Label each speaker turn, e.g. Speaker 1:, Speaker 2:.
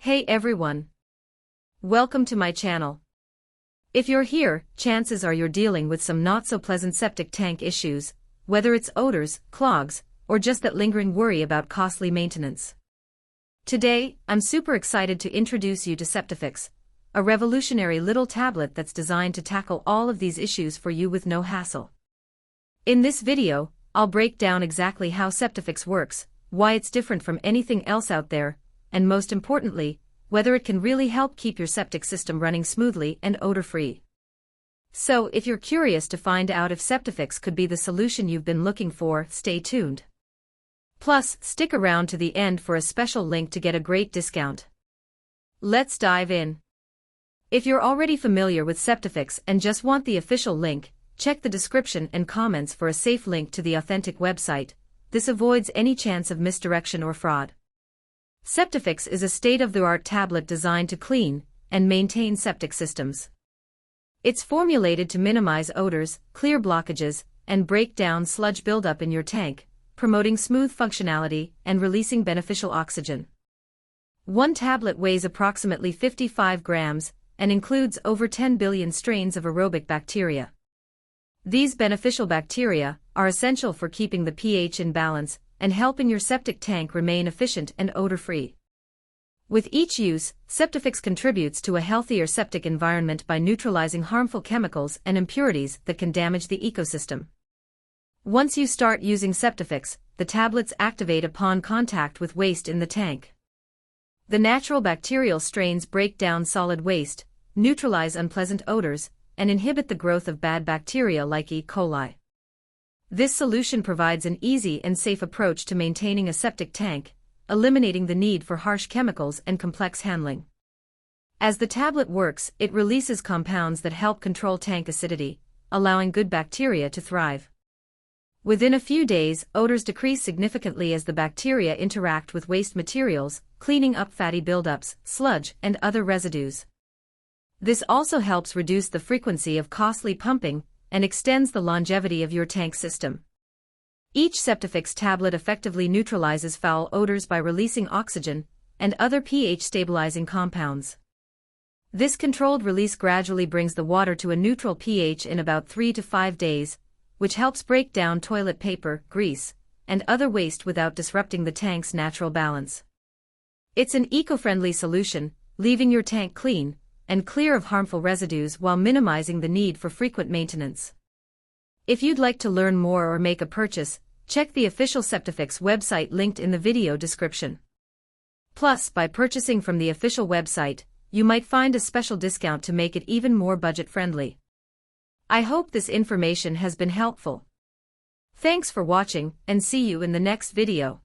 Speaker 1: Hey everyone! Welcome to my channel. If you're here, chances are you're dealing with some not-so-pleasant septic tank issues, whether it's odors, clogs, or just that lingering worry about costly maintenance. Today, I'm super excited to introduce you to SEPTIFIX, a revolutionary little tablet that's designed to tackle all of these issues for you with no hassle. In this video, I'll break down exactly how SEPTIFIX works, why it's different from anything else out there, and most importantly, whether it can really help keep your septic system running smoothly and odor-free. So, if you're curious to find out if SEPTIFIX could be the solution you've been looking for, stay tuned. Plus, stick around to the end for a special link to get a great discount. Let's dive in. If you're already familiar with SEPTIFIX and just want the official link, check the description and comments for a safe link to the authentic website. This avoids any chance of misdirection or fraud. SEPTIFIX is a state-of-the-art tablet designed to clean and maintain septic systems. It's formulated to minimize odors, clear blockages, and break down sludge buildup in your tank, promoting smooth functionality and releasing beneficial oxygen. One tablet weighs approximately 55 grams and includes over 10 billion strains of aerobic bacteria. These beneficial bacteria are essential for keeping the pH in balance and helping your septic tank remain efficient and odor-free. With each use, SEPTIFIX contributes to a healthier septic environment by neutralizing harmful chemicals and impurities that can damage the ecosystem. Once you start using SEPTIFIX, the tablets activate upon contact with waste in the tank. The natural bacterial strains break down solid waste, neutralize unpleasant odors, and inhibit the growth of bad bacteria like E. coli. This solution provides an easy and safe approach to maintaining a septic tank, eliminating the need for harsh chemicals and complex handling. As the tablet works, it releases compounds that help control tank acidity, allowing good bacteria to thrive. Within a few days, odors decrease significantly as the bacteria interact with waste materials, cleaning up fatty buildups, sludge, and other residues. This also helps reduce the frequency of costly pumping and extends the longevity of your tank system. Each SEPTIFIX tablet effectively neutralizes foul odors by releasing oxygen and other pH-stabilizing compounds. This controlled release gradually brings the water to a neutral pH in about 3 to 5 days, which helps break down toilet paper, grease, and other waste without disrupting the tank's natural balance. It's an eco-friendly solution, leaving your tank clean and clear of harmful residues while minimizing the need for frequent maintenance. If you'd like to learn more or make a purchase, check the official SEPTIFIX website linked in the video description. Plus, by purchasing from the official website, you might find a special discount to make it even more budget-friendly. I hope this information has been helpful. Thanks for watching, and see you in the next video.